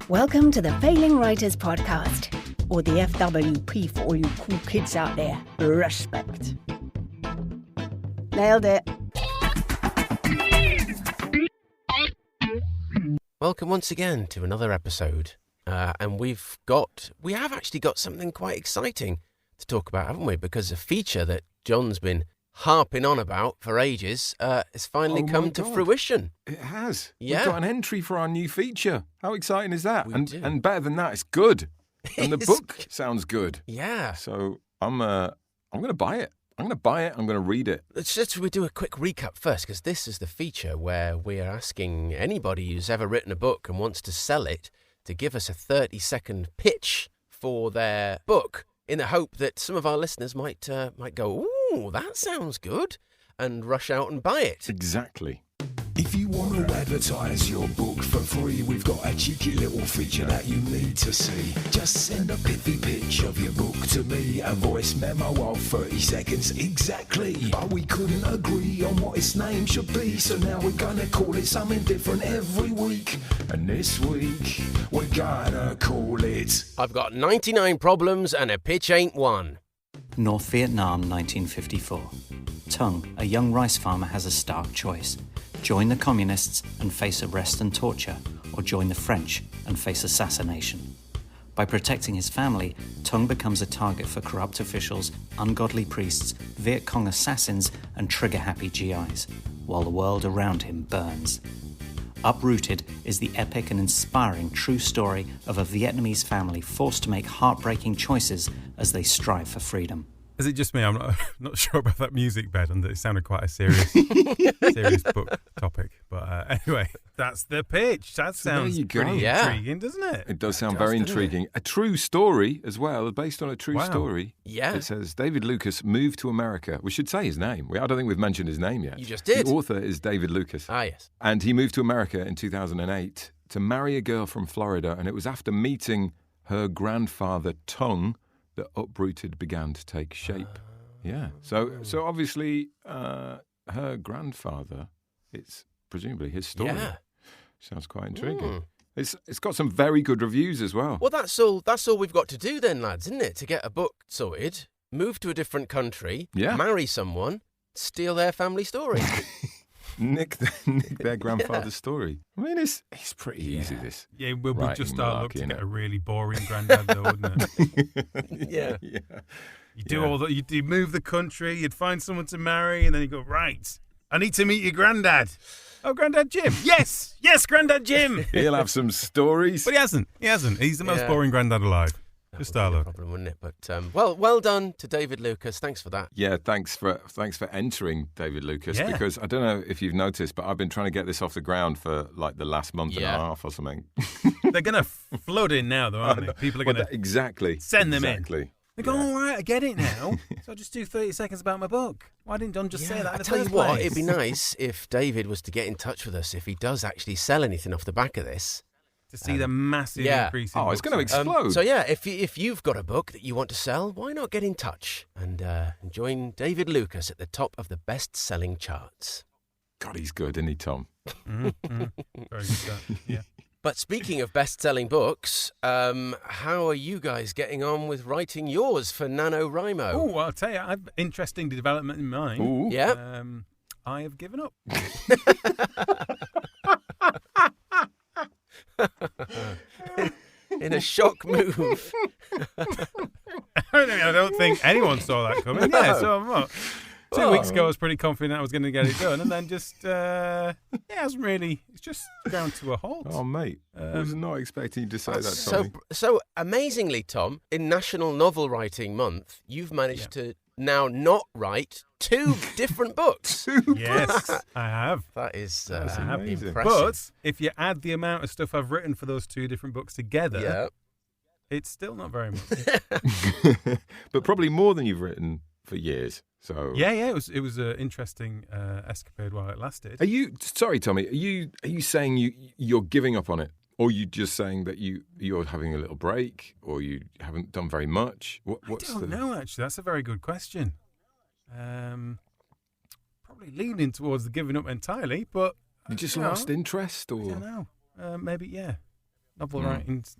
Welcome to the Failing Writers Podcast, or the FWP for all you cool kids out there. Respect. Nailed it. Welcome once again to another episode. And we have actually got something quite exciting to talk about, haven't we? Because a feature that John's been harping on about for ages has finally come to fruition. It has. Yeah. We've got an entry for our new feature. How exciting is that? We do. And better than that, it's good. And the book sounds good. Yeah. So I'm going to buy it. I'm going to read it. We do a quick recap first, because this is the feature where we're asking anybody who's ever written a book and wants to sell it to give us a 30-second pitch for their book, in the hope that some of our listeners might go, "Ooh, that sounds good," and rush out and buy it. Exactly. If you want to advertise your book for free, we've got a cheeky little feature that you need to see. Just send a pithy pitch of your book to me, a voice memo of 30 seconds exactly. But we couldn't agree on what its name should be, so now we're gonna call it something different every week. And this week, we're gonna call it... I've got 99 problems and a pitch ain't one. North Vietnam, 1954. Tung, a young rice farmer, has a stark choice. Join the communists and face arrest and torture, or join the French and face assassination. By protecting his family, Tung becomes a target for corrupt officials, ungodly priests, Viet Cong assassins, and trigger-happy GIs, while the world around him burns. Uprooted is the epic and inspiring true story of a Vietnamese family forced to make heartbreaking choices as they strive for freedom. Is it just me? I'm not sure about that music bed, and it sounded quite a serious book topic. But anyway, that's the pitch. That sounds pretty intriguing, doesn't it? It does sound very intriguing. A true story as well, based on a true story. Yeah. It says David Lucas moved to America. We should say his name. I don't think we've mentioned his name yet. You just did. The author is David Lucas. Ah, yes. And he moved to America in 2008 to marry a girl from Florida, and it was after meeting her grandfather, Tung, that Uprooted began to take shape. Yeah. So obviously, her grandfather, it's presumably his story. Yeah. Sounds quite intriguing. It's got some very good reviews as well. Well, that's all we've got to do then, lads, isn't it? To get a book sorted, move to a different country, marry someone, steal their family story. Nick their grandfather's story. I mean, it's pretty easy, this. Yeah, we'll just start looking to get a really boring granddad, though, wouldn't it? Yeah. You do all that. You move the country. You'd find someone to marry, and then you go, right, I need to meet your granddad. Oh, Granddad Jim. Yes, Granddad Jim. He'll have some stories. But he hasn't. He's the most boring granddad alive. Just start looking. Problem, wouldn't it? But well done to David Lucas. Thanks for that. Yeah, thanks for entering, David Lucas. Yeah. Because I don't know if you've noticed, but I've been trying to get this off the ground for like the last month and a half or something. They're going to flood in now, though, aren't they? People are going to send them in. They go, all right, I get it now. So I'll just do 30 seconds about my book. Why didn't John just say that in the first place? I tell you what, it'd be nice if David was to get in touch with us if he does actually sell anything off the back of this. To see the massive increase in books. It's going to explode. So if you've got a book that you want to sell, why not get in touch and join David Lucas at the top of the best-selling charts? God, he's good, isn't he, Tom? Very good stuff, yeah. But speaking of best-selling books, how are you guys getting on with writing yours for NaNoWriMo? Oh, well, I'll tell you, I've interesting development in mind. Ooh. Yeah. I have given up. In a shock move. I don't think anyone saw that coming. No. Yeah, so I'm not. 2 weeks ago, I was pretty confident I was going to get it done, and then just, it hasn't really, it's just ground to a halt. Oh, mate, I was not expecting you to say that, Tommy. So amazingly, Tom, in National Novel Writing Month, you've managed to now not write 2 different books. Yes, I have. That is impressive. But if you add the amount of stuff I've written for those 2 different books together, it's still not very much. But probably more than you've written for years. So yeah, it was an interesting escapade while it lasted. Are you sorry, Tommy? Are you saying you're giving up on it, or are you just saying that you're having a little break, or you haven't done very much? I don't know. Actually, that's a very good question. Probably leaning towards the giving up entirely, but You just lost interest, or? I don't know. Maybe, yeah. Novel writing's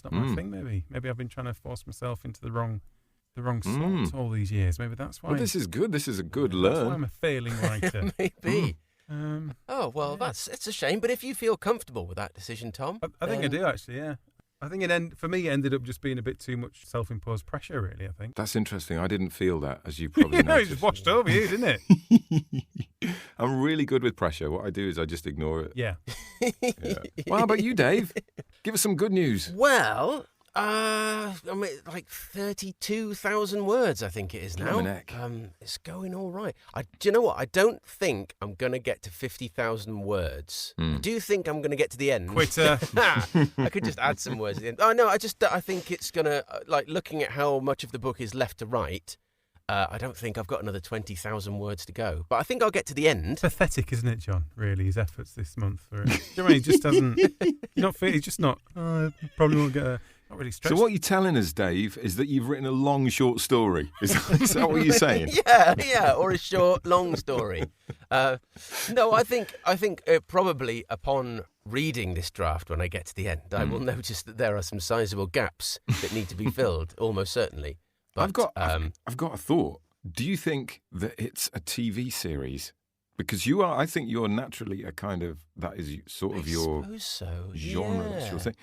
not my thing, maybe. Maybe I've been trying to force myself into the wrong slot all these years. Maybe that's why. Well, this is good. This is a good That's learn. why I'm a failing writer. Maybe. It's a shame. But if you feel comfortable with that decision, Tom, I think I do actually. Yeah, I think for me it ended up just being a bit too much self-imposed pressure. Really, I think. That's interesting. I didn't feel that, as you probably It noticed. just washed over you, didn't it? I'm really good with pressure. What I do is I just ignore it. Yeah. Well, how about you, Dave? Give us some good news. Well, like 32,000 words, I think it is now. It's going all right. Do you know what? I don't think I'm going to get to 50,000 words. I do think I'm going to get to the end. Quitter. I could just add some words at the end. Oh, no, I think it's going to, looking at how much of the book is left to write, I don't think I've got another 20,000 words to go. But I think I'll get to the end. Pathetic, isn't it, John? Really, his efforts this month. Do you know what I mean? He just doesn't. He's just not. Probably won't get. Not really stretched. So what you're telling us, Dave, is that you've written a long, short story. Is that what you're saying? Yeah, or a short, long story. No, I think probably upon reading this draft, when I get to the end, I will notice that there are some sizable gaps that need to be filled, almost certainly. But, I've got a thought. Do you think that it's a TV series? Because I think you're naturally a kind of, that is sort of your genre. That's your thing.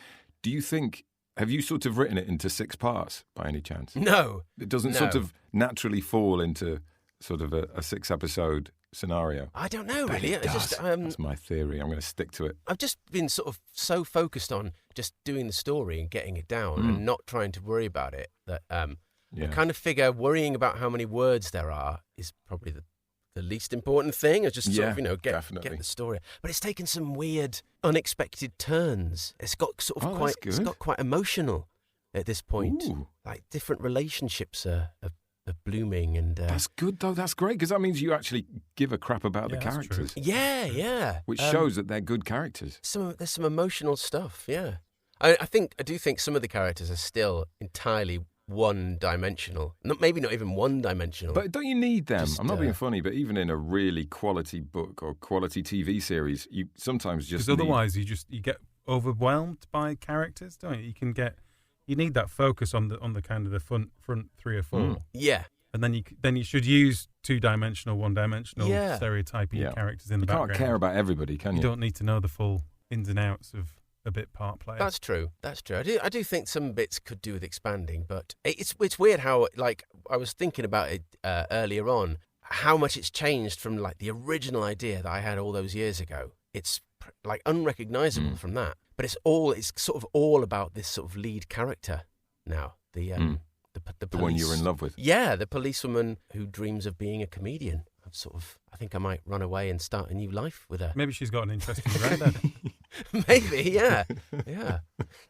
Do you think, have you sort of written it into 6 parts by any chance? No. It doesn't sort of naturally fall into sort of a 6-episode scenario? I don't know, really. That's my theory. I'm going to stick to it. I've just been sort of so focused on just doing the story and getting it down and not trying to worry about it that I kind of figure worrying about how many words there are is probably the least important thing. Is just sort of, get the story. But it's taken some weird, unexpected turns. It's got sort of it's got quite emotional at this point. Ooh. Like different relationships are blooming, and that's good though. That's great, because that means you actually give a crap about the characters. Yeah. Which shows that they're good characters. There's some emotional stuff. Yeah, I do think some of the characters are still entirely one-dimensional. Maybe not even one-dimensional. But don't you need them? I'm not being funny, but even in a really quality book or quality TV series, you sometimes just because otherwise you get overwhelmed by characters, don't you? You need that focus on the kind of the front 3 or 4. Yeah. And then you should use 2-dimensional, 1-dimensional stereotyping characters in the background. You can't care about everybody, can you? You don't need to know the full ins and outs of a bit part player. That's true. I do think some bits could do with expanding, but it's weird how, like, I was thinking about it earlier on, how much it's changed from like the original idea that I had all those years ago. It's like unrecognizable from that, but it's sort of all about this sort of lead character now. The one you're in love with. Yeah, the policewoman who dreams of being a comedian. I think I might run away and start a new life with her. Maybe she's got an interesting granddad. Maybe, yeah.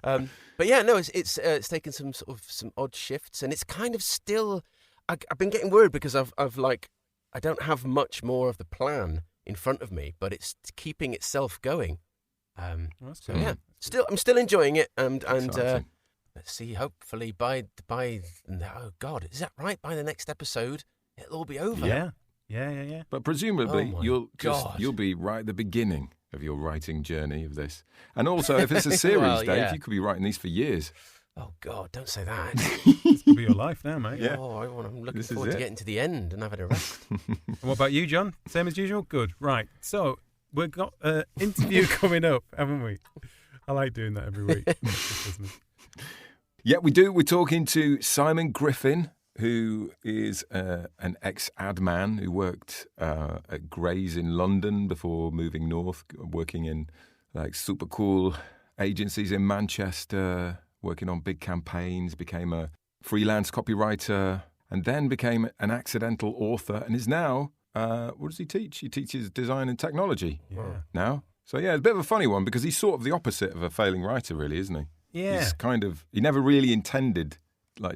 But yeah, no, it's taken some odd shifts, and it's kind of still. I've been getting worried because I don't have much more of the plan in front of me, but it's keeping itself going. So yeah, I'm still enjoying it, and let's see. Hopefully by oh God, is that right? By the next episode, it'll all be over. Yeah. But presumably you'll be right at the beginning of your writing journey of this. And also, if it's a series, Dave, you could be writing these for years. Oh, God, don't say that. This could be your life now, mate. Yeah. Oh, I'm looking forward to getting to the end and having a rest. And what about you, John? Same as usual? Good. Right. So we've got an interview coming up, haven't we? I like doing that every week. Yeah, we do. We're talking to Simon Griffin, who is an ex-ad man who worked at Gray's in London before moving north, working in like super cool agencies in Manchester, working on big campaigns, became a freelance copywriter, and then became an accidental author, and is now, what does he teach? He teaches design and technology now. So yeah, it's a bit of a funny one because he's sort of the opposite of a failing writer, really, isn't he? Yeah. He never really intended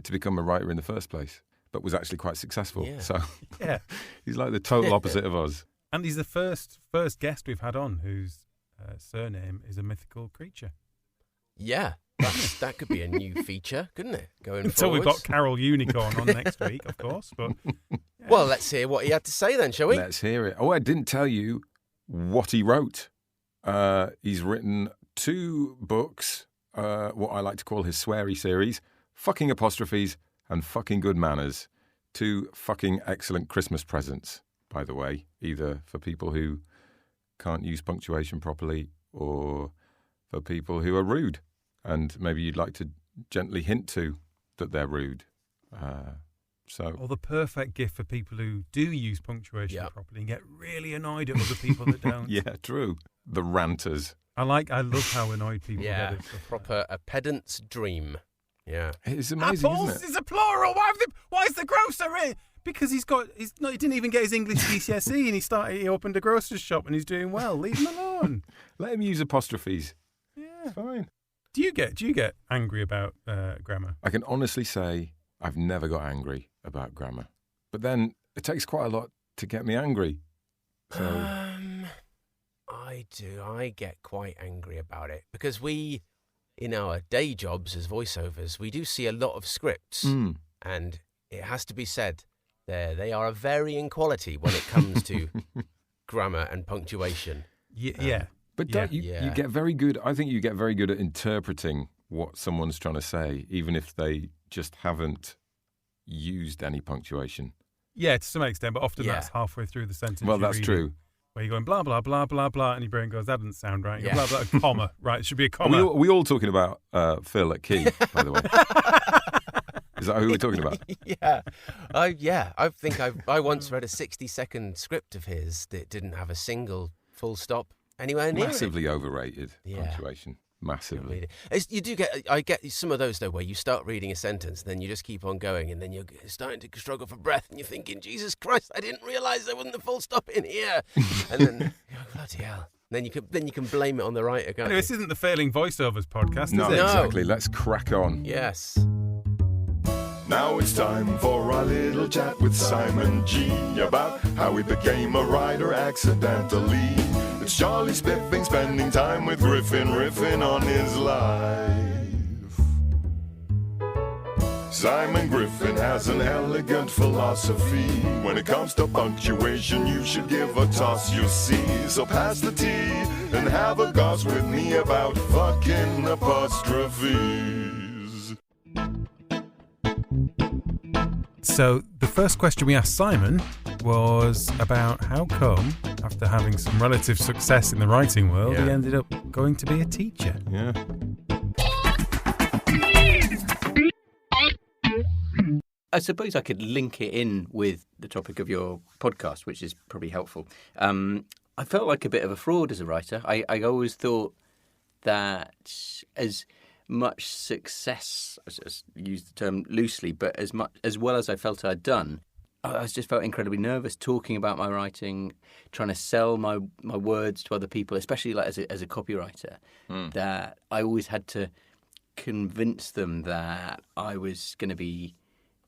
to become a writer in the first place, but was actually quite successful. Yeah. So he's like the total opposite of us. And he's the first guest we've had on whose surname is a mythical creature. Yeah, that could be a new feature, couldn't it? Going Until forwards. we've got Carol Unicorn on next week, of course. But well, let's hear what he had to say then, shall we? Let's hear it. Oh, I didn't tell you what he wrote. He's written 2 books, what I like to call his sweary series, Fucking Apostrophes and Fucking Good Manners. 2 fucking excellent Christmas presents, by the way, either for people who can't use punctuation properly or for people who are rude. And maybe you'd like to gently hint to that they're rude. Or the perfect gift for people who do use punctuation properly and get really annoyed at other people that don't. Yeah, true. The ranters. I love how annoyed people get it. A pedant's dream. Yeah. It's amazing, Apples isn't it? is a plural. Why is the grocer in? Because he didn't even get his English GCSE and he opened a grocer's shop and he's doing well. Leave him alone. Let him use apostrophes. Yeah. It's fine. Do you get angry about grammar? I can honestly say I've never got angry about grammar. But then it takes quite a lot to get me angry. So I do. I get quite angry about it because we, in our day jobs as voiceovers, we do see a lot of scripts. And it has to be said, they are of varying quality when it comes to grammar and punctuation. Yeah. But don't you get very good, I think you get very good at interpreting what someone's trying to say, even if they just haven't used any punctuation. Yeah, to some extent, but often that's halfway through the sentence. Well, that's true. Where you're going blah, blah, blah, blah, blah, and your brain goes, that doesn't sound right. Blah, blah, comma. Right, it should be a comma. We all talking about Phil at Key, by the way. Is that who we're talking about? I think I once read a 60-second script of his that didn't have a single full stop anywhere near Massively overrated punctuation. Massively. I get some of those, though, where you start reading a sentence and then you just keep on going and then you're starting to struggle for breath and you're thinking, Jesus Christ, I didn't realise there wasn't a full stop in here. And then, bloody hell. Then you can blame it on the writer, can't you? This isn't the Failing Voiceovers podcast, is it? No, exactly. Let's crack on. Yes. Now it's time for our little chat with Simon G about how he became a writer accidentally. It's Charlie Spiffing spending time with Griffin, riffing on his life. Simon Griffin has an elegant philosophy. When it comes to punctuation, you should give a toss, you see. So pass the tea and have a goss with me about fucking apostrophes. So the first question we asked Simon was about how come, after having some relative success in the writing world, he ended up going to be a teacher. Yeah. I suppose I could link it in with the topic of your podcast, which is probably helpful. I felt like a bit of a fraud as a writer. I always thought that as much success, I use the term loosely, but as well as I felt I'd done, I just felt incredibly nervous talking about my writing, trying to sell my words to other people, especially like as a copywriter, that I always had to convince them that I was going to be,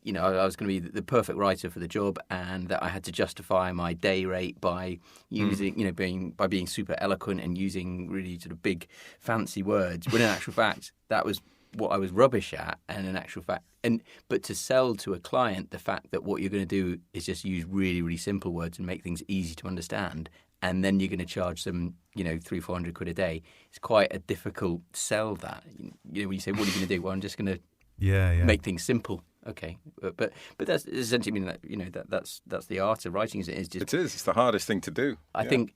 I was going to be the perfect writer for the job, and that I had to justify my day rate by using, being super eloquent and using really sort of big, fancy words. When in actual fact, that was what I was rubbish at, and in actual fact, but to sell to a client the fact that what you're going to do is just use really, really simple words and make things easy to understand, and then you're going to charge them, £300-400 a day. It's quite a difficult sell. That when you say, what are you going to do? Well, I'm just going to make things simple. Okay, but that's essentially that's the art of writing. It's the hardest thing to do. I think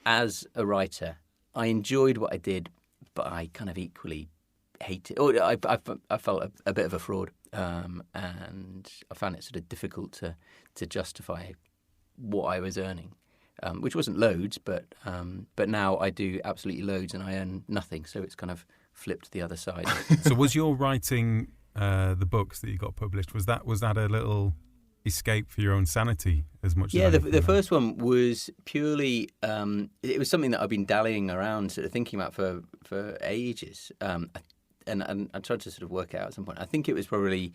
as a writer, I enjoyed what I did, but I kind of equally hated. Or I felt a bit of a fraud, and I found it sort of difficult to justify what I was earning, which wasn't loads, but now I do absolutely loads and I earn nothing. So it's kind of flipped the other side. So was your writing? The books that you got published, was that a little escape for your own sanity as much? Yeah, as the first one was purely. It was something that I've been dallying around, sort of thinking about for ages, and I tried to sort of work it out at some point. I think it was probably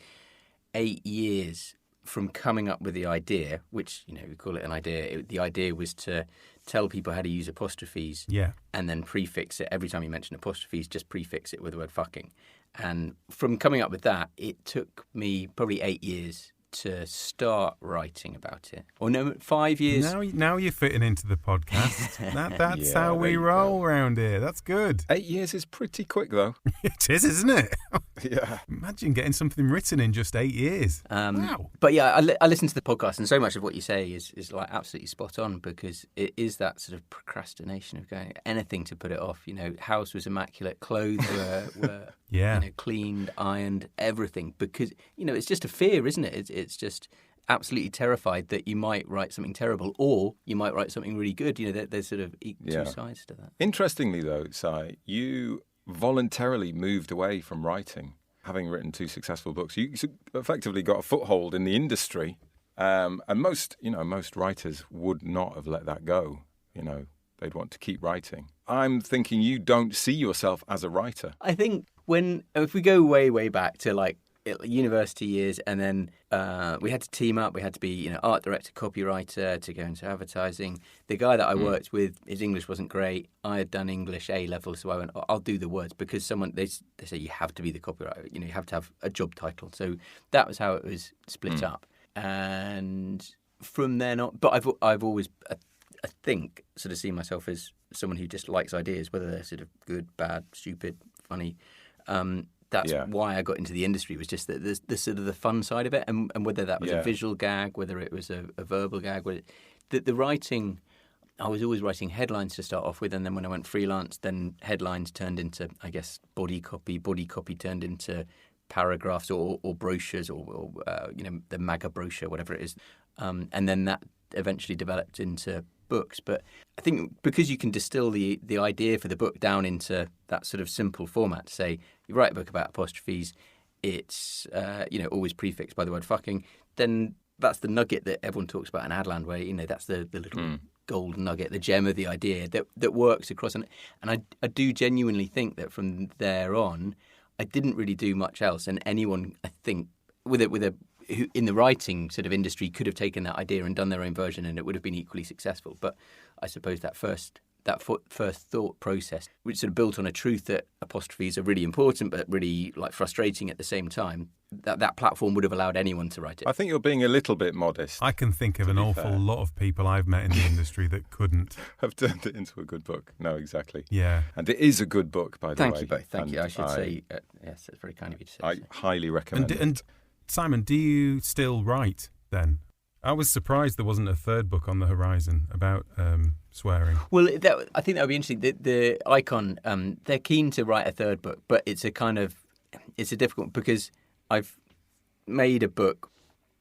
8 years from coming up with the idea, which we call it an idea. The idea was to tell people how to use apostrophes, and then prefix it every time you mention apostrophes. Just prefix it with the word "fucking." And from coming up with that, it took me probably 8 years to start writing about it? Or no, 5 years? Now you're fitting into the podcast. That's how we roll around here. That's good. 8 years is pretty quick, though. It is, isn't it? Yeah. Imagine getting something written in just 8 years. Wow. But yeah, I listen to the podcast, and so much of what you say is like absolutely spot on, because it is that sort of procrastination of going anything to put it off. You know, house was immaculate, clothes were cleaned, ironed, everything, because it's just a fear, isn't it? It's just absolutely terrified that you might write something terrible, or you might write something really good. There's sort of two sides to that. Interestingly, though, Si, you voluntarily moved away from writing, having written 2 successful books. You effectively got a foothold in the industry, and most writers would not have let that go. They'd want to keep writing. I'm thinking you don't see yourself as a writer. I think if we go way, way back to like university years, and then we had to team up. We had to be, art director, copywriter to go into advertising. The guy that I worked with, his English wasn't great. I had done English A level, so I went, I'll do the words, because they say you have to be the copywriter. You have to have a job title. So that was how it was split up. And from then on, but I've always, I think, sort of seen myself as someone who just likes ideas, whether they're sort of good, bad, stupid, funny. That's why I got into the industry, was just that there's the sort of the fun side of it, and whether that was a visual gag, whether it was a verbal gag, the writing. I was always writing headlines to start off with, and then when I went freelance, then headlines turned into, I guess, body copy turned into paragraphs or brochures or the MAGA brochure, whatever it is, and then that eventually developed into books. But I think because you can distill the idea for the book down into that sort of simple format, to say you write a book about apostrophes, it's always prefixed by the word fucking, then that's the nugget that everyone talks about in Adland, where that's the little gold nugget, the gem of the idea that works across. And I do genuinely think that from there on, I didn't really do much else, and anyone, I think, who in the writing sort of industry could have taken that idea and done their own version, and it would have been equally successful. But I suppose that first thought process, which sort of built on a truth that apostrophes are really important but really like frustrating at the same time, that platform would have allowed anyone to write it. I think you're being a little bit modest. I can think of an awful lot of people I've met in the industry that couldn't have turned it into a good book. No, exactly. Yeah. And it is a good book, by the way. Thank you both. Thank you. I should say, yes, it's very kind of you to say. I highly recommend it. And Simon, do you still write then? I was surprised there wasn't a third book on the horizon about swearing. Well, I think that would be interesting. The Icon, they're keen to write a third book, but it's a difficult, because I've made a book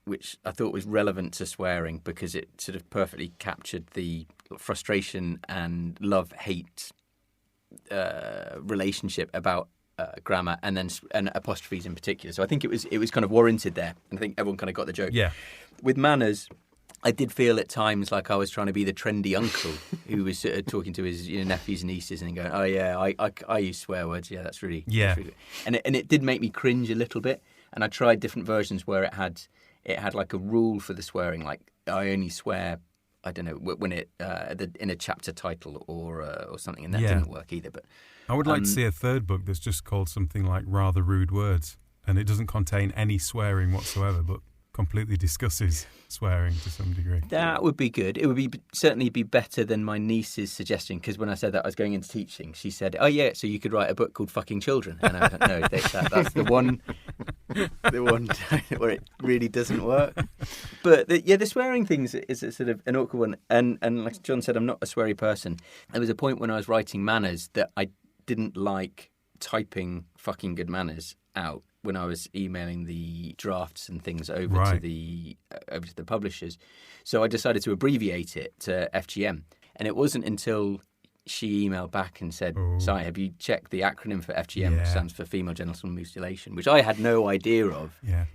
which I thought was relevant to swearing, because it sort of perfectly captured the frustration and love-hate relationship about grammar and apostrophes in particular. So I think it was kind of warranted there, and I think everyone kind of got the joke. Yeah. With manners, I did feel at times like I was trying to be the trendy uncle who was talking to his nephews and nieces and going, "Oh yeah, I use swear words. Yeah, that's really That's really good." And it did make me cringe a little bit. And I tried different versions where it had like a rule for the swearing, like I only swear, I don't know, when in a chapter title or something, and that didn't work either. But I would like to see a third book that's just called something like Rather Rude Words, and it doesn't contain any swearing whatsoever, but completely discusses swearing to some degree. That would be good. It would certainly be better than my niece's suggestion, because when I said that I was going into teaching, she said, "Oh yeah, so you could write a book called Fucking Children." And I was like, no, that's the one where it really doesn't work. But the swearing thing is a sort of an awkward one. And like John said, I'm not a sweary person. There was a point when I was writing manners that I didn't like typing fucking good manners out when I was emailing the drafts and things over to the publishers. So I decided to abbreviate it to FGM. And it wasn't until she emailed back and said, "Si, have you checked the acronym for FGM, which stands for female genital mutilation," which I had no idea of. Yeah.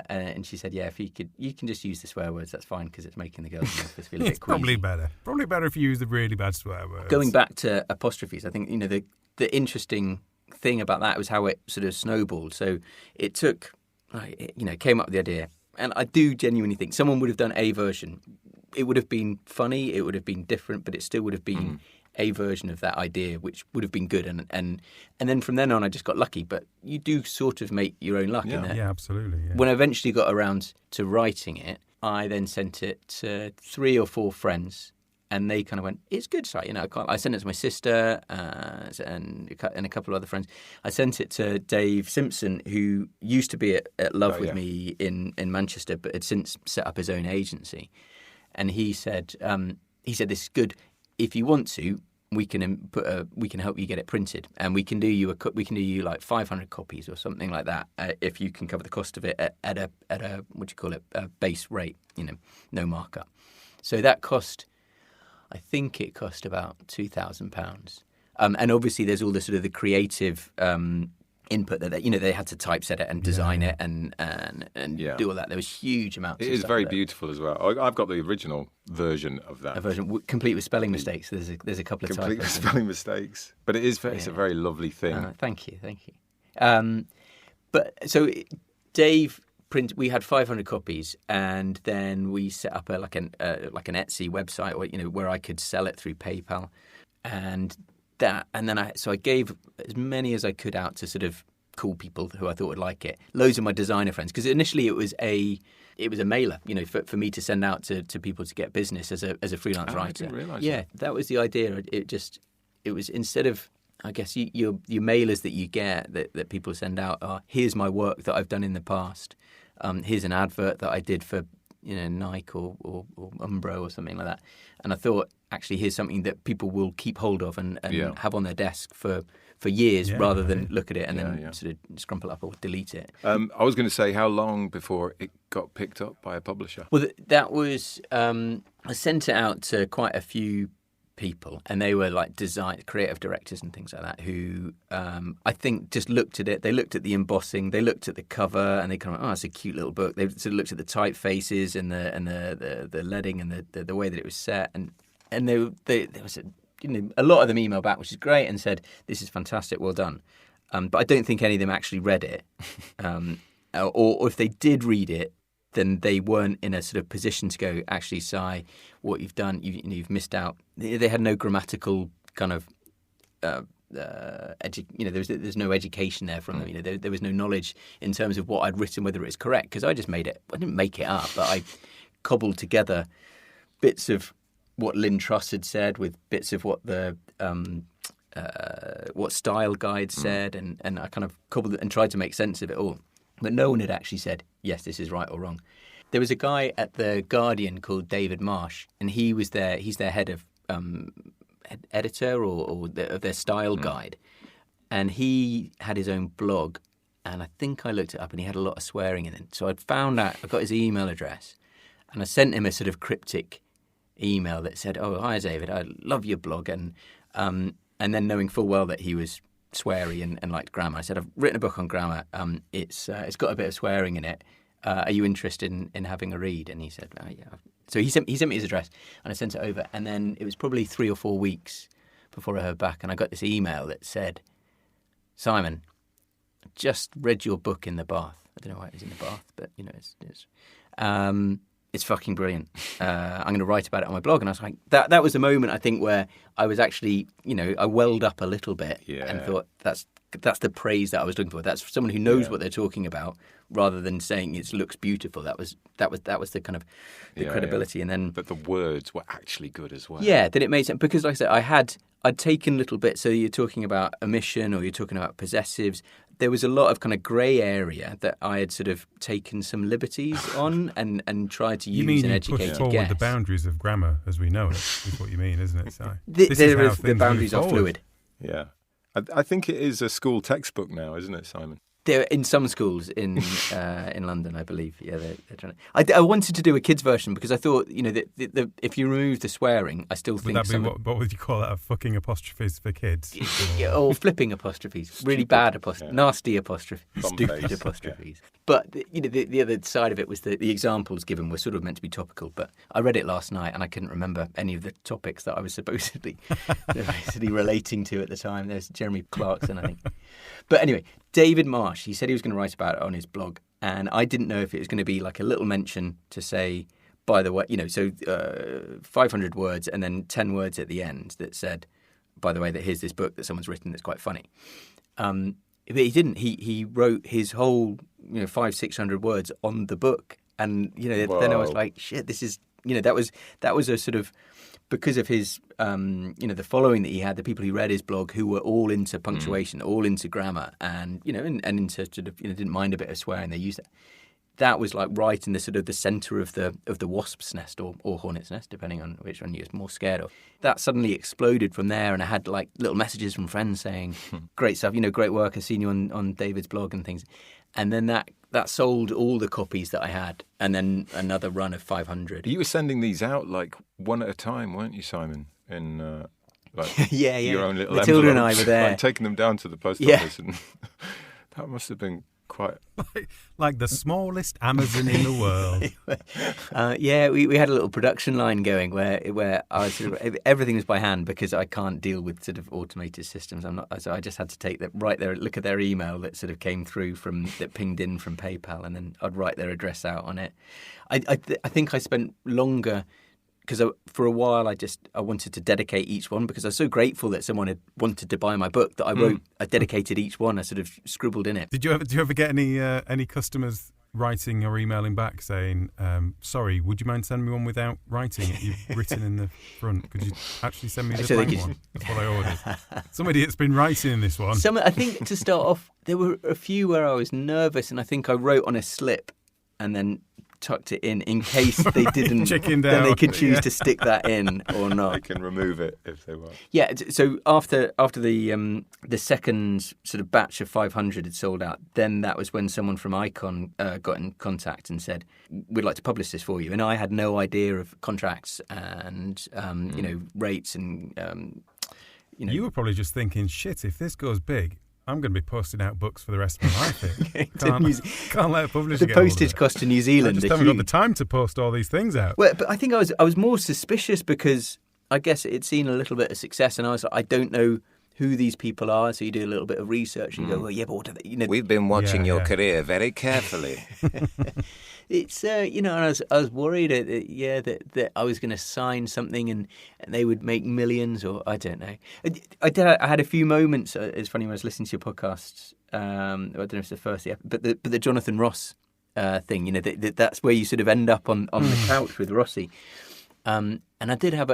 And she said, "Yeah, if you can just use the swear words. That's fine, because it's making the girls in the office feel a bit queasy." Probably better if you use the really bad swear words. Going back to apostrophes, I think the interesting thing about that was how it sort of snowballed. So it took, came up with the idea, and I do genuinely think someone would have done a version. It would have been funny, it would have been different, but it still would have been a version of that idea, which would have been good. And then from then on, I just got lucky. But you do sort of make your own luck in there. Yeah, absolutely. Yeah. When I eventually got around to writing it, I then sent it to 3 or 4 friends. And they kind of went, it's good, Si. I sent it to my sister and a couple of other friends. I sent it to Dave Simpson, who used to be at Love with me in Manchester, but had since set up his own agency. And he said, this is good. If you want to, we can help you get it printed, and we can do you like 500 copies or something like that if you can cover the cost of it at a a base rate, no markup. So that cost. I think it cost about £2,000, and obviously there's all the sort of the creative input that they had to typeset it and design it and do all that. There was huge amounts. It of is stuff very there. beautiful as well. I've got the original version of that. A version complete with spelling mistakes. There's a couple of complete with typos. spelling mistakes, but it's a very lovely thing. Thank you. But so Dave. We had 500 copies, and then we set up like an Etsy website, or where I could sell it through PayPal, and then I gave as many as I could out to sort of cool people who I thought would like it. Loads of my designer friends, because initially it was a mailer, for me to send out to people to get business as a freelance writer. I didn't realise that was the idea. It was instead of, I guess, your mailers that you get that people send out are, here's my work that I've done in the past. Here's an advert that I did for Nike or Umbro or something like that. And I thought, actually, here's something that people will keep hold of and have on their desk for years, rather than look at it and then sort of scrumple up or delete it. I was going to say, how long before it got picked up by a publisher? Well, that was I sent it out to quite a few people, and they were like creative directors and things like that, who I think just looked at it. They looked at the embossing, they looked at the cover, and they kind of, it's a cute little book. They sort of looked at the typefaces and the leading and the way that it was set, and there was a lot of them emailed back, which is great, and said, this is fantastic, well done. But I don't think any of them actually read it, or if they did read it, then they weren't in a sort of position to go, actually, Si, what you've done, you've missed out. They had no grammatical kind of, there's no education there from them. There was no knowledge in terms of what I'd written, whether it's correct, because I just made it. I didn't make it up, but I cobbled together bits of what Lynn Truss had said with bits of what the what Style Guide said, and I kind of cobbled it and tried to make sense of it all. But no one had actually said, yes, this is right or wrong. There was a guy at The Guardian called David Marsh, and he was there. He's their head of editor of their style guide. And he had his own blog, and I think I looked it up, and he had a lot of swearing in it. So I got his email address, and I sent him a sort of cryptic email that said, "Oh, hi, David, I love your blog." And then knowing full well that he was sweary and liked grammar, I said, "I've written a book on grammar. It's got a bit of swearing in it. Are you interested in having a read?" And he said, "Oh, yeah." So he sent me his address, and I sent it over. And then it was probably 3 or 4 weeks before I heard back, and I got this email that said, "Simon, I just read your book in the bath." I don't know why it was in the bath, but it's fucking brilliant. I'm going to write about it on my blog. And I was like, that was a moment, I think, where I was actually, I welled up a little bit and thought, that's the praise that I was looking for. That's someone who knows what they're talking about, rather than saying it looks beautiful. That was the kind of the credibility. And then, but the words were actually good as well. Yeah, then it made sense, because, like I said, I'd taken little bits. So you're talking about omission, or you're talking about possessives. There was a lot of kind of grey area that I had sort of taken some liberties on and tried to use an educated guess. You mean you push forward the boundaries of grammar as we know it, is what you mean, isn't it, Si? The boundaries are fluid. Yeah. I think it is a school textbook now, isn't it, Simon? They're in some schools in London, I believe. Yeah, they're trying to. I wanted to do a kids version because I thought, if you remove the swearing, I still think. Would that be what would you call that? A fucking apostrophes for kids? or flipping apostrophes, really bad apostrophes, nasty apostrophes, stupid apostrophes. Yeah. But the other side of it was the examples given were sort of meant to be topical. But I read it last night and I couldn't remember any of the topics that I was supposedly relating to at the time. There's Jeremy Clarkson, I think. But anyway, David Marsh, he said he was going to write about it on his blog, and I didn't know if it was going to be like a little mention to say, by the way, 500 words and then 10 words at the end that said, by the way, that here's this book that someone's written that's quite funny. But he didn't. He wrote his whole 500-600 words on the book, and then I was like, shit, this is that was a sort of, because of his the following that he had, the people who read his blog who were all into punctuation, all into grammar, and and into sort of didn't mind a bit of swearing. They used it. That was like right in the sort of the centre of the wasp's nest or hornet's nest, depending on which one you're more scared of. That suddenly exploded from there, and I had like little messages from friends saying, "Great stuff, great work. I've seen you on David's blog and things." And then that sold all the copies that I had, and then another run of 500. You were sending these out like one at a time, weren't you, Simon? In yeah, your own little Matilda envelopes, and I were there, like, taking them down to the post office, and that must have been quite like the smallest Amazon in the world. We had a little production line going where I was everything was by hand because I can't deal with sort of automated systems. So I just had to take that right there, look at their email that sort of came through that pinged in from PayPal, and then I'd write their address out on it. I think I spent longer, because for a while I wanted to dedicate each one, because I was so grateful that someone had wanted to buy my book that I dedicated each one. I sort of scribbled in it. Did you ever get any customers writing or emailing back saying, sorry, would you mind sending me one without writing it? You've written in the front. Could you actually send me the blank one? That's what I ordered. Some idiot's been writing in this one. I think to start off, there were a few where I was nervous, and I think I wrote on a slip and then tucked it in case they didn't. Chickened then out. they could choose to stick that in or not. They can remove it if they want. Yeah. So after the second sort of batch of 500 had sold out, then that was when someone from Icon got in contact and said, "We'd like to publish this for you." And I had no idea of contracts and rates and You were probably just thinking, shit, if this goes big, I'm going to be posting out books for the rest of my life. Can't let a publisher the get hold of postage it. cost to New Zealand. I just haven't got the time to post all these things out. Well, but I think I was more suspicious because I guess it had seen a little bit of success, and I was like, I don't know who these people are. So you do a little bit of research and you go, well, yeah, but what are they? We've been watching your career very carefully. It's and I was worried that I was going to sign something and they would make millions, or I don't know. I had a few moments. It's funny when I was listening to your podcast. I don't know if it's the first, but the Jonathan Ross thing. That's where you sort of end up on the couch with Rossi. And I did have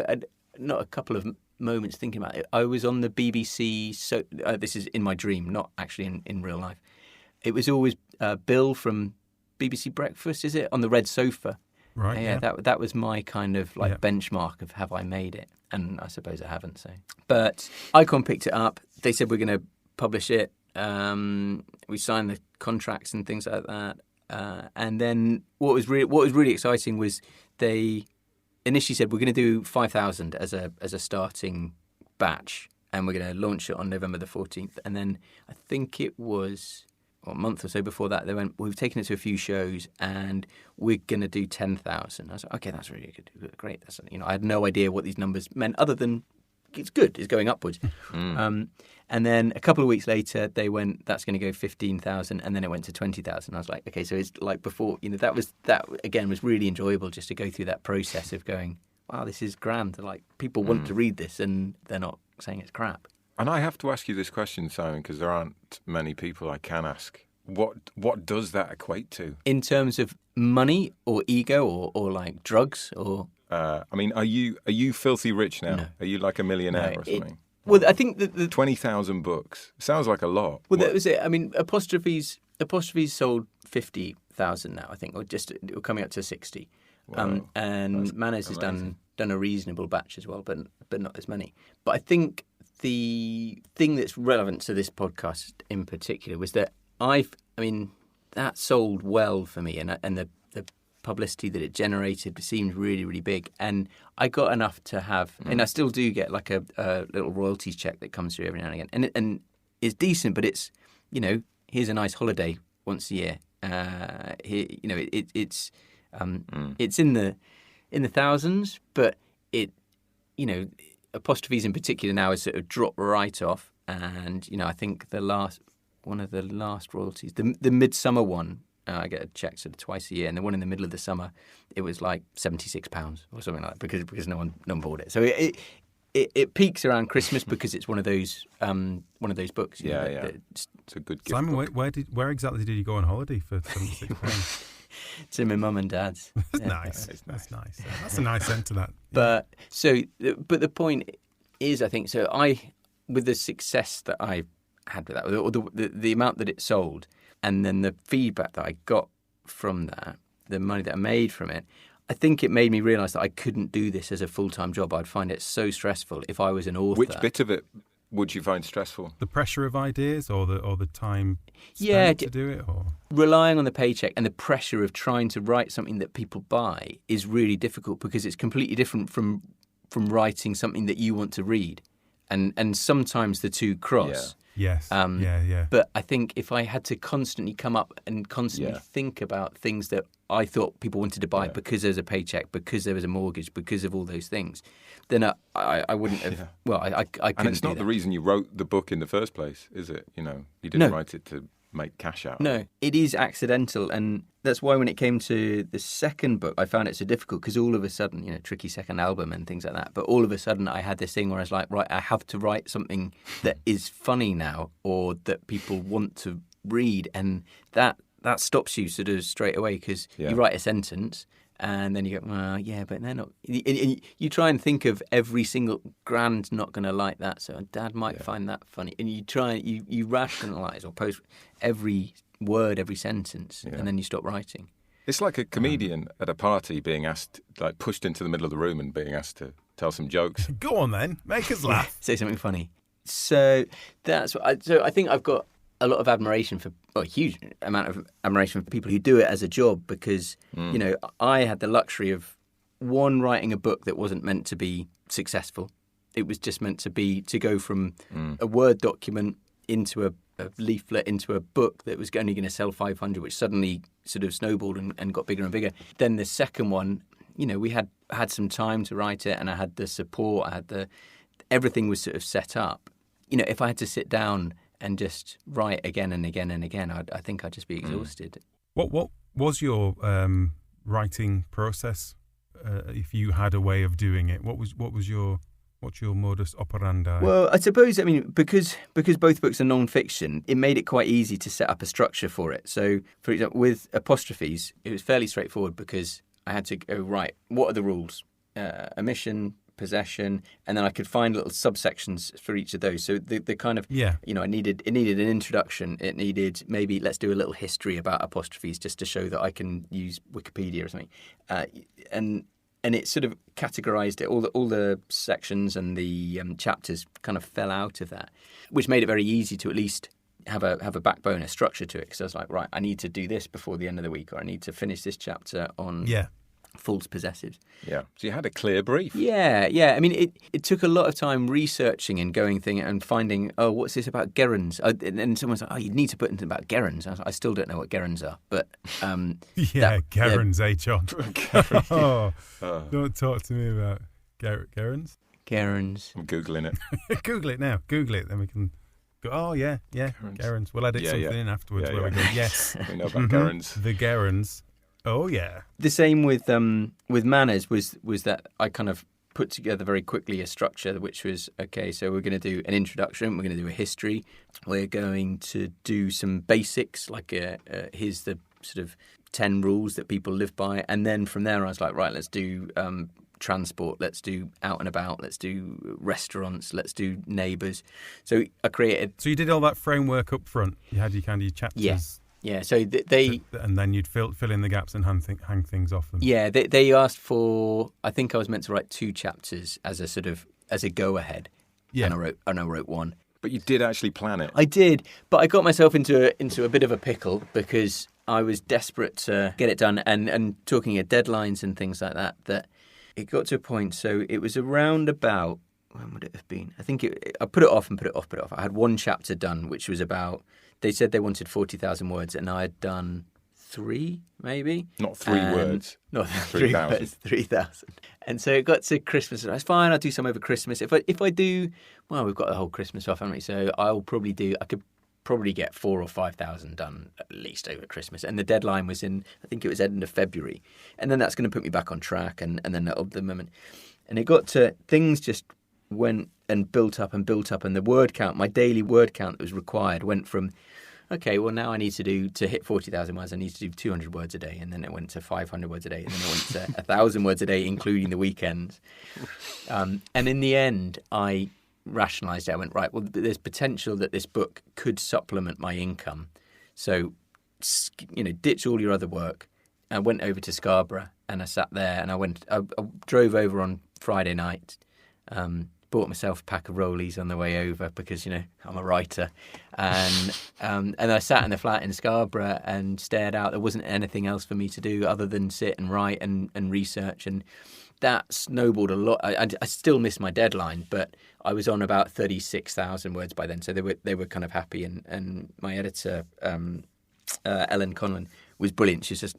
not a couple of moments thinking about it. I was on the BBC. So this is in my dream, not actually in real life. It was always Bill from BBC Breakfast, is it? On the red sofa. Right. Yeah. That was my kind of benchmark of have I made it? And I suppose I haven't. So, but Icon picked it up. They said we're going to publish it. We signed the contracts and things like that. And then what was really exciting was they initially said we're going to do 5,000 as a starting batch, and we're going to launch it on November the 14th. And then I think it was a month or so before that, they went, we've taken it to a few shows and we're going to do 10,000. I was like, okay, that's really good. Great. That's, I had no idea what these numbers meant other than it's good. It's going upwards. And then a couple of weeks later, they went, that's going to go 15,000. And then it went to 20,000. I was like, okay, so it's like before, that again was really enjoyable just to go through that process of going, wow, this is grand. Like people want to read this and they're not saying it's crap. And I have to ask you this question, Simon, because there aren't many people I can ask. What does that equate to? In terms of money or ego or like drugs or? I mean, are you filthy rich now? No. Are you like a millionaire or something? Well, I think the 20,000 books sounds like a lot. Well, that was it. I mean, Apostrophes sold 50,000 now, I think, or coming up to 60. Wow. And That's Manners has amazing. done a reasonable batch as well, but not as many. But I think the thing that's relevant to this podcast in particular was that that sold well for me, and the publicity that it generated seemed really, really big. And I got enough to have, and I still do get like a little royalties check that comes through every now and again, and it's decent, but it's here's a nice holiday once a year. It's in the thousands, but Apostrophes in particular now has sort of dropped right off, and I think one of the last royalties, the midsummer one, I get a check sort of twice a year, and the one in the middle of the summer, it was like £76 or something like that because no one bought it. So it peaks around Christmas because it's one of those books. It's a good gift. Simon, book. where exactly did you go on holiday for £76? To my mum and dad's. That's nice. That's nice. That's a nice end to that. But the point is, I think, with the success that I had with that, or the amount that it sold, and then the feedback that I got from that, the money that I made from it, I think it made me realise that I couldn't do this as a full-time job. I'd find it so stressful if I was an author. Which bit of it would you find stressful? The pressure of ideas, or the time spent to do it, or relying on the paycheck and the pressure of trying to write something that people buy is really difficult because it's completely different from writing something that you want to read, and sometimes the two cross. Yes. But I think if I had to constantly come up and constantly think about things that I thought people wanted to buy because there's a paycheck, because there was a mortgage, because of all those things, then I wouldn't have. Yeah. Well, I couldn't. And it's not the reason you wrote the book in the first place, is it? You didn't write it to make cash out. No, it is accidental, and that's why when it came to the second book, I found it so difficult because all of a sudden, tricky second album and things like that. But all of a sudden, I had this thing where I was like, right, I have to write something that is funny now, or that people want to read, and that stops you sort of straight away because you write a sentence. And then you go, well, yeah, but they're not. You try and think of every single Grand's not going to like that, so Dad might find that funny. And you try, you rationalise or post every word, every sentence, and then you stop writing. It's like a comedian at a party being asked, like pushed into the middle of the room and being asked to tell some jokes. Go on then, make us laugh. Say something funny. So that's what I think I've got a lot of admiration for, a huge amount of admiration for people who do it as a job because, I had the luxury of, one, writing a book that wasn't meant to be successful. It was just meant to go from a Word document into a leaflet, into a book that was only going to sell 500, which suddenly sort of snowballed and got bigger and bigger. Then the second one, we had some time to write it and I had the support, everything was sort of set up. If I had to sit down and just write again and again and again, I think I'd just be exhausted. What was your writing process? If you had a way of doing it, what's your modus operandi? Well, I suppose because both books are non-fiction, it made it quite easy to set up a structure for it. So, for example, with Apostrophes, it was fairly straightforward because I had to go, right, what are the rules? Omission, possession, and then I could find little subsections for each of those. So the kind of it needed an introduction. It needed maybe let's do a little history about apostrophes just to show that I can use Wikipedia or something. And it sort of categorized it. All the sections and the chapters kind of fell out of that, which made it very easy to at least have a backbone, a structure to it. Because I was like, right, I need to do this before the end of the week, or I need to finish this chapter on false possessives. Yeah. So you had a clear brief. Yeah. I mean, it took a lot of time researching and going and finding, what's this about gerunds? And someone's like, you need to put anything about gerunds. I still don't know what gerunds are, but gerunds, John. Don't talk to me about gerunds. Gerunds. I'm Googling it. Google it now. Google it, then we can go, gerunds. We'll edit something in afterwards where we go, yes. We know about gerunds. The gerunds. Oh, yeah. The same with manners was that I kind of put together very quickly a structure which was, okay, so we're going to do an introduction, we're going to do a history, we're going to do some basics, like here's the sort of 10 rules that people live by, and then from there I was like, right, let's do transport, let's do out and about, let's do restaurants, let's do neighbours. So I created... So you did all that framework up front? You had your chapters... Yeah, so they... And then you'd fill in the gaps and hang things off them. Yeah, they asked for... I think I was meant to write 2 chapters as a go-ahead. Yeah. And I wrote 1. But you did actually plan it. I did, but I got myself into a bit of a pickle because I was desperate to get it done. And talking of deadlines and things like that it got to a point, so it was around about... When would it have been? I think I put it off. I had 1 chapter done, which was about... They said they wanted 40,000 words, and I had done 3, maybe. Not 3 words. Not 3,000. 3,000. And so it got to Christmas, and I was fine. I'll do some over Christmas. If I do, well, we've got the whole Christmas off, haven't we? So I could probably get 4,000 or 5,000 done at least over Christmas. And the deadline was I think it was end of February. And then that's going to put me back on track, and then at the moment. And it got to things just went and built up, and the word count, my daily word count that was required, went from, okay, well, now I need to hit 40,000 words, I need to do 200 words a day, and then it went to 500 words a day, and then it went to 1,000 words a day, including the weekends. And in the end, I rationalised it. I went, right, well, there's potential that this book could supplement my income. So, ditch all your other work. I went over to Scarborough, and I sat there, and I drove over on Friday night, bought myself a pack of rollies on the way over because, I'm a writer. And I sat in the flat in Scarborough and stared out. There wasn't anything else for me to do other than sit and write and research. And that snowballed a lot. I still missed my deadline, but I was on about 36,000 words by then. So they were kind of happy. And my editor, Ellen Conlon, was brilliant. She's just,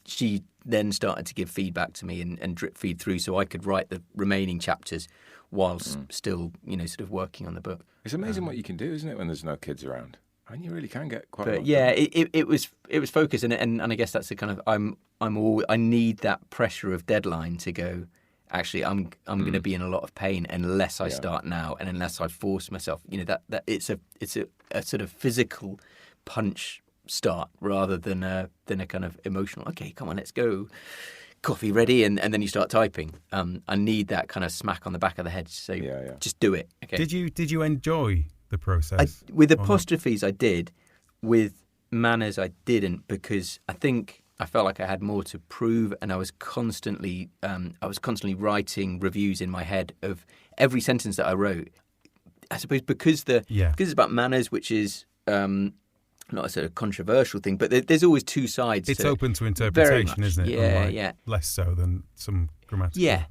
she then started to give feedback to me and drip feed through so I could write the remaining chapters whilst still, sort of working on the book. It's amazing what you can do, isn't it, when there's no kids around? I mean, you really can get quite. But a lot yeah, it was focused, and I guess that's the kind of I need that pressure of deadline to go. Actually, I'm going to be in a lot of pain unless I start now, and unless I force myself. That it's a sort of physical punch start rather than a kind of emotional. Okay, come on, let's go. Coffee ready, and then you start typing. I need that kind of smack on the back of the head to say, just do it. Okay. Did you enjoy the process? With apostrophes, I did. With manners, I didn't, because I think I felt like I had more to prove, and I was constantly writing reviews in my head of every sentence that I wrote. I suppose because it's about manners, which is not a sort of controversial thing, but there's always two sides. It's open to interpretation, isn't it? Yeah. Less so than some grammatical. Yeah,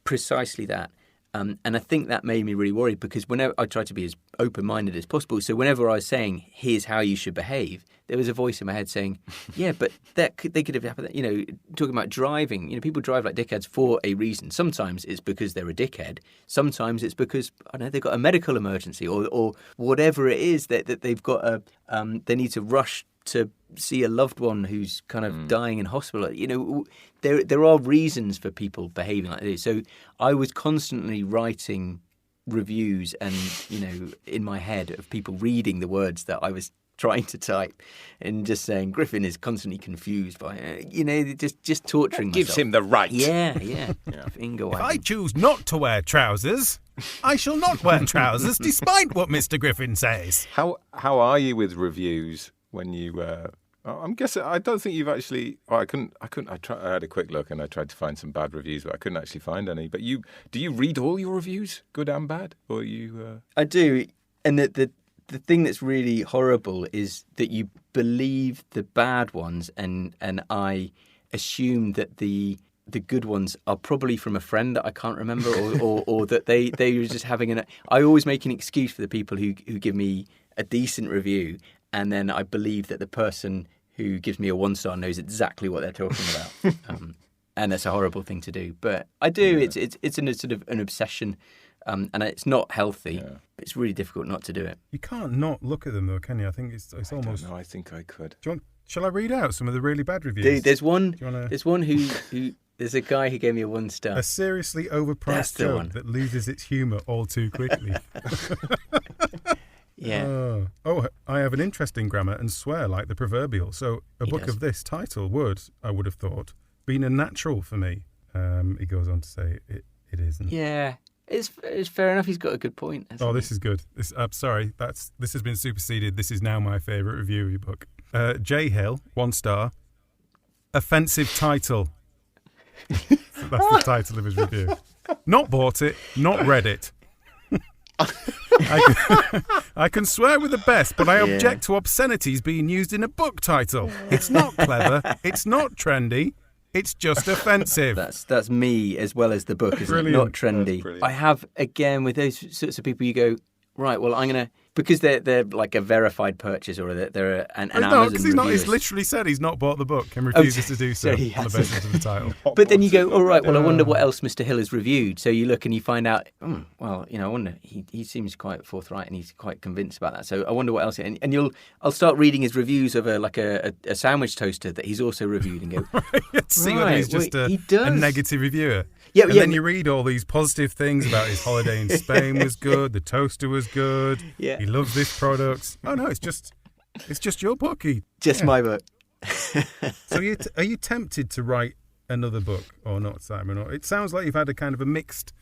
precisely that. And I think that made me really worried, because whenever I tried to be as open-minded as possible, so whenever I was saying, here's how you should behave, there was a voice in my head saying, yeah, but they could have happened, talking about driving. People drive like dickheads for a reason. Sometimes it's because they're a dickhead. Sometimes it's because, I don't know, they've got a medical emergency or whatever it is that they've got they need to rush to see a loved one who's kind of dying in hospital. There are reasons for people behaving like this. So I was constantly writing reviews and, in my head of people reading the words that I was trying to type and just saying, Griffin is constantly confused by, just torturing myself. Gives him the right. Yeah. If I choose not to wear trousers, I shall not wear trousers despite what Mr. Griffin says. How are you with reviews when you... I'm guessing, I don't think you've actually... I had a quick look and I tried to find some bad reviews, but I couldn't actually find any. But do you read all your reviews, good and bad? Or you... I do. And the thing that's really horrible is that you believe the bad ones, and I assume that the good ones are probably from a friend that I can't remember, or that they were just having I always make an excuse for the people who give me a decent review, and then I believe that the person who gives me a 1-star knows exactly what they're talking about. And that's a horrible thing to do. But I do. Yeah. It's a sort of an obsession, and it's not healthy. Yeah. But it's really difficult not to do it. You can't not look at them, though, can you? I think it's almost... No, I think I could. Shall I read out some of the really bad reviews? Dude, there's one who there's a guy who gave me a 1-star. A seriously overpriced joke that loses its humour all too quickly. Yeah. I have an interesting grammar and swear like the proverbial. So a book of this title would, I would have thought, been a natural for me. He goes on to say it isn't. Yeah. It's fair enough. He's got a good point. This is good. Sorry, this has been superseded. This is now my favourite review of your book. J Hill, 1-star. Offensive title. That's the title of his review. Not bought it, not read it. I can swear with the best, but I object to obscenities being used in a book title. It's not clever. It's not trendy. It's just offensive. That's me as well as the book, isn't it? Not trendy. I have, again, with those sorts of people, you go, right, well, I'm going to... Because they're like a verified purchase, or they're an Amazon No, because he's literally said he's not bought the book and refuses to do so on the basis of the title. But then you go, all right, well, I wonder what else Mr. Hill has reviewed. So you look and you find out, I wonder, he seems quite forthright and he's quite convinced about that. So I wonder what else. And I'll start reading his reviews of a sandwich toaster that he's also reviewed and go, see whether he's just a negative reviewer. Yeah, and then you read all these positive things about his holiday in Spain was good, the toaster was good, he loves this product. Oh no, it's just your book. My book. So are you tempted to write another book or not, Simon? Or it sounds like you've had a kind of a mixed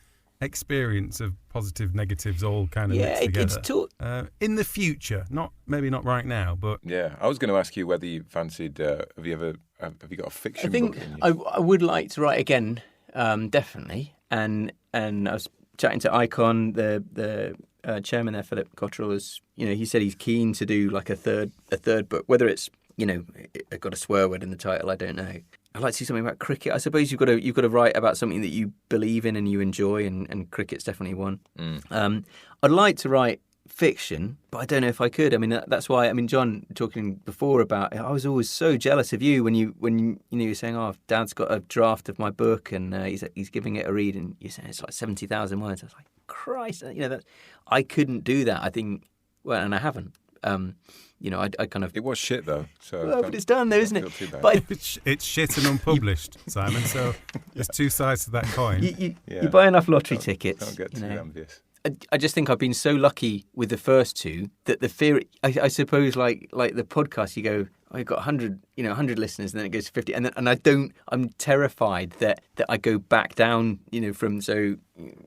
experience of positive, negatives, all kind of mixed together. In the future, maybe not right now, but yeah. I was going to ask you whether you fancied. Have you got a fiction? I think book I would like to write again, definitely. And I was chatting to Icon, the chairman there, Philip Cottrell. He said he's keen to do like a third book. Whether it's it got a swear word in the title, I don't know. I'd like to see something about cricket. I suppose you've got to write about something that you believe in and you enjoy, and cricket's definitely one. I'd like to write fiction, but I don't know if I could. I mean, that's why. I mean, John, talking before about, I was always so jealous of you when you were saying, "Oh, Dad's got a draft of my book and he's giving it a read," and you're saying it's like 70,000 words. I was like, Christ, that I couldn't do that. I think, and I haven't. I kind of... It was shit, though. So well, but it's done, though, isn't it? But it's shit and unpublished, Simon, so there's two sides to that coin. You buy enough lottery tickets. Don't get too envious. I just think I've been so lucky with the first two that the fear... I suppose, like the podcast, you go, I've got 100 listeners, and then it goes to 50, and I'm terrified that I go back down, from, so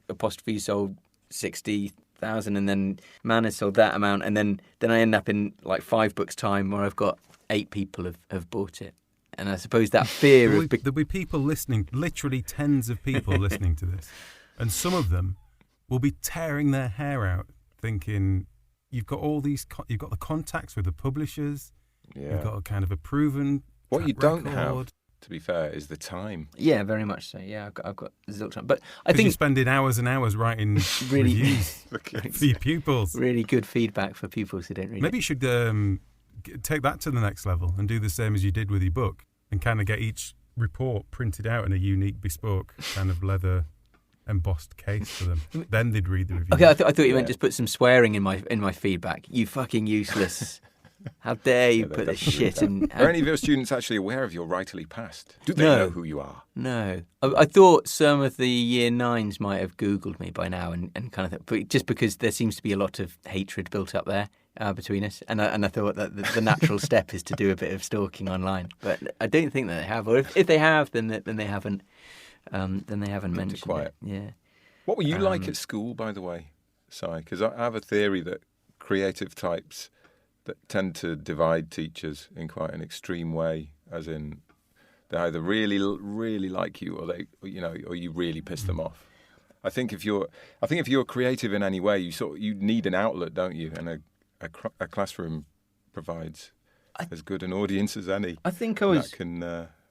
Apostrophes sold 60,000, and then Man has sold that amount, and then I end up in like 5 books' time where I've got 8 people have bought it. And I suppose that fear there'll be people listening, literally tens of people listening to this, and some of them will be tearing their hair out thinking you've got you've got the contacts with the publishers, you've got a kind of a proven what you don't record. have, to be fair, is the time. Yeah, very much so. Yeah, I've got zilch time. But I think you're spending hours and hours writing reviews for your pupils. Really good feedback for pupils who don't read. Maybe you should take that to the next level and do the same as you did with your book, and kind of get each report printed out in a unique, bespoke kind of leather embossed case for them. Then they'd read the review. Okay, I thought you meant just put some swearing in my feedback. You fucking useless. How dare you put this shit in... Are any of your students actually aware of your writerly past? Do they know who you are? No. I thought some of the year 9s might have Googled me by now and kind of... But just because there seems to be a lot of hatred built up there between us. And I thought that the natural step is to do a bit of stalking online. But I don't think that they have. Or if they have, then they haven't... Then they haven't mentioned quiet. it. Yeah. What were you like at school, by the way, Si? Because I have a theory that creative types that tend to divide teachers in quite an extreme way, as in they either really, really like you, or or you really piss them off. I think if you're creative in any way, you need an outlet, don't you? And a classroom provides as good an audience as any. I think I was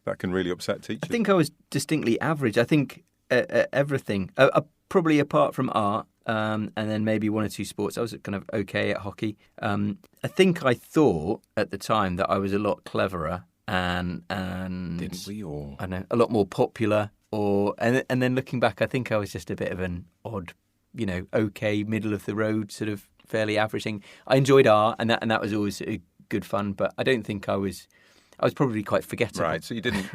that can really upset teachers. I think I was distinctly average. I think everything, probably apart from art, and then maybe 1 or 2 sports. I was kind of okay at hockey. I think I thought at the time that I was a lot cleverer and didn't we all? I know, a lot more popular. And then looking back, I think I was just a bit of an odd, okay, middle of the road, sort of fairly average thing. I enjoyed art, and that was always good fun. But I don't think I was probably quite forgettable. Right, so you didn't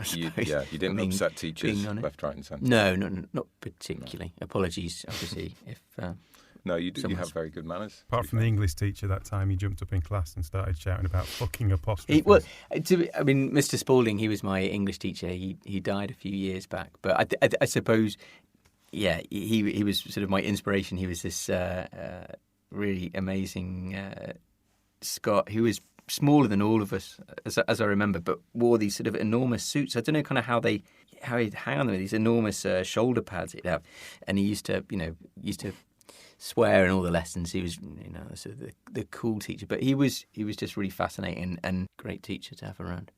upset teachers left, right, and centre. No, not particularly. No. Apologies, obviously, if. No, you have very good manners. Apart from the English teacher that time, you jumped up in class and started shouting about fucking apostrophes. Mr Spalding, he was my English teacher. He died a few years back, but I suppose, yeah, he was sort of my inspiration. He was this really amazing Scot who was smaller than all of us, as I remember, but wore these sort of enormous suits. I don't know kind of how he'd hang on them with these enormous shoulder pads he'd have, and he used to swear in all the lessons. He was, sort of the cool teacher, but he was just really fascinating and great teacher to have around.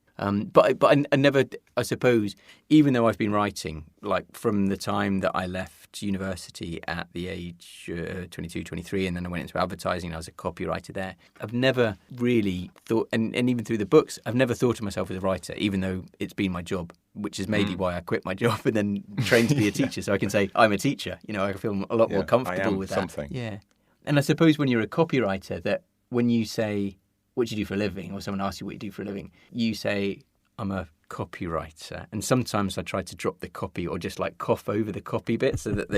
But I never, I suppose, even though I've been writing, like from the time that I left university at the age 22, 23, and then I went into advertising, I was a copywriter there, I've never really thought, and even through the books, I've never thought of myself as a writer, even though it's been my job, which is maybe why I quit my job and then trained to be a teacher, so I can say, I'm a teacher. I feel a lot more comfortable with that. Something. Yeah. And I suppose when you're a copywriter, that when you say, what do you do for a living? Or someone asks you what you do for a living, you say, I'm a copywriter, and sometimes I try to drop the copy or just like cough over the copy bit so that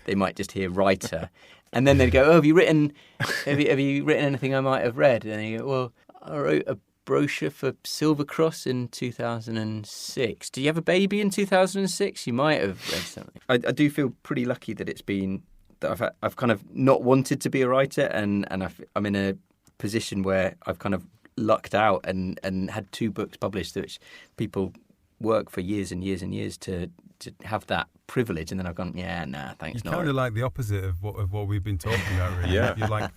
they might just hear writer, and then they'd go, "Oh, have you written anything I might have read?" And they go, "Well, I wrote a brochure for Silver Cross in 2006. Do you have a baby in 2006? You might have read something." I do feel pretty lucky that it's been that I've kind of not wanted to be a writer, and I'm in a position where I've kind of lucked out and had 2 books published, which people work for years and years and years to have that privilege, and then I've gone, thanks. You're kind of like the opposite of what we've been talking about, really. Yeah. You're like,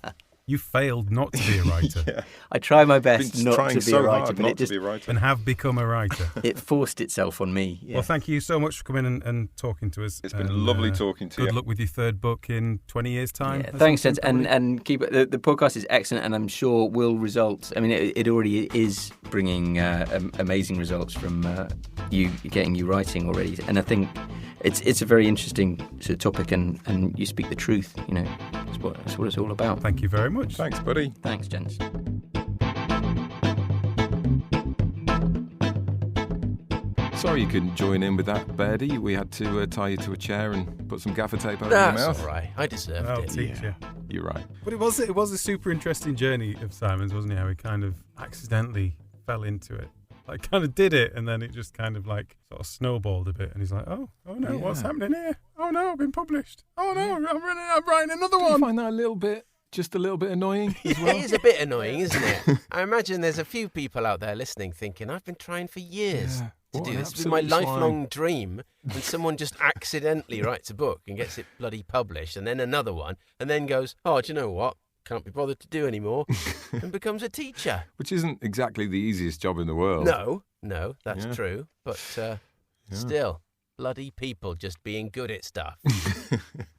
you failed not to be a writer. Yeah. I try my best not to be a writer, but it just and have become a writer. It forced itself on me. Yeah. Well, thank you so much for coming and talking to us. It's been lovely talking to you. Good luck with your 3rd book in 20 years' time. Yeah, thanks, gents. And keep it. The podcast is excellent, and I'm sure will result. I mean, it already is bringing amazing results from you getting you writing already, and I think it's a very interesting sort of topic, and you speak the truth. You know, that's what it's all about. Thank you very much. Thanks, buddy. Thanks, gents. Sorry you couldn't join in with that, Birdie. We had to tie you to a chair and put some gaffer tape over your mouth. That's all right. I deserved I'll it. teach you. You're right. But it was a super interesting journey of Simon's, wasn't it? How he kind of accidentally fell into it. Like, kind of did it, and then it just kind of like sort of snowballed a bit, and he's like, oh no, what's happening here? Oh no, I've been published. Oh no, I'm writing another one. Do you find that just a little bit annoying as well? It is a bit annoying, isn't it? I imagine there's a few people out there listening thinking, I've been trying for years to do this. It's been my lifelong dream, and someone just accidentally writes a book and gets it bloody published, and then another one, and then goes, oh, do you know what? Can't be bothered to do anymore, and becomes a teacher. Which isn't exactly the easiest job in the world. No, that's true. But still, bloody people just being good at stuff.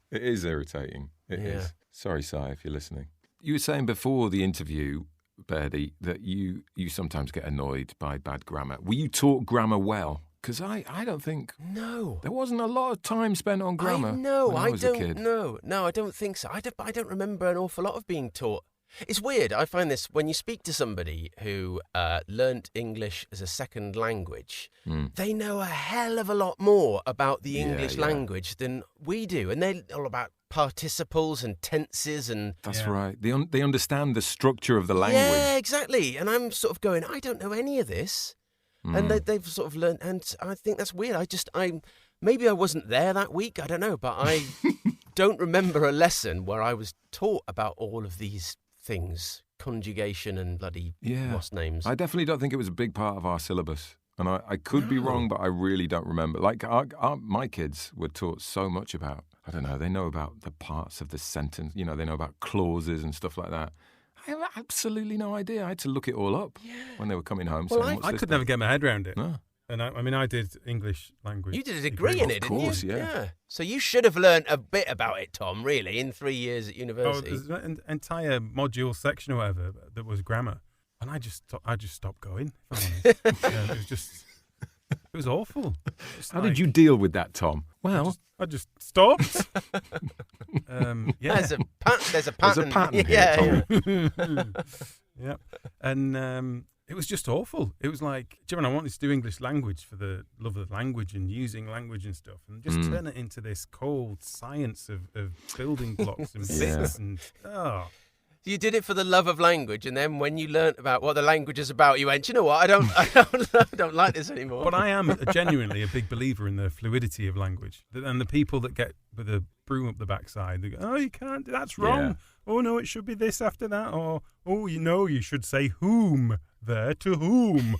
It is irritating. It is. Sorry, Si, if you're listening. You were saying before the interview, Birdie, that you sometimes get annoyed by bad grammar. Were you taught grammar well? Because I don't think... No. There wasn't a lot of time spent on grammar when I was a kid. No, I don't think so. I don't remember an awful lot of being taught. It's weird. I find this when you speak to somebody who learnt English as a second language, they know a hell of a lot more about the English language than we do. And they're all about participles and tenses and... That's right. They understand the structure of the language. Yeah, exactly. And I'm sort of going, I don't know any of this. And they've sort of learned, and I think that's weird. Maybe I wasn't there that week, I don't know, but I don't remember a lesson where I was taught about all of these things, conjugation and bloody what's names. I definitely don't think it was a big part of our syllabus, and I could be wrong, but I really don't remember. Like my kids were taught so much about, I don't know, they know about the parts of the sentence, they know about clauses and stuff like that. I have absolutely no idea. I had to look it all up when they were coming home. Well, I could never get my head around it. No. And I did English language. You did a degree in it, didn't you? Of course, yeah. So you should have learned a bit about it, Tom, really, in 3 years at university. There's an entire module section or whatever that was grammar. And I just stopped going, if I'm honest. It was awful. How did you deal with that, Tom? Well, I just stopped. There's a pattern. There's a pattern here, Tom. Yeah. And it was just awful. It was like, Jim, I wanted to do English language for the love of language and using language and stuff, and just turn it into this cold science of building blocks and bits and You did it for the love of language, and then when you learnt about what the language is about, you went, you know what, I don't like this anymore. But I am genuinely a big believer in the fluidity of language. And the people that get with a broom up the backside, they go, oh, you can't, that's wrong. Yeah. Oh, no, it should be this after that. Or, oh, you should say whom there to whom.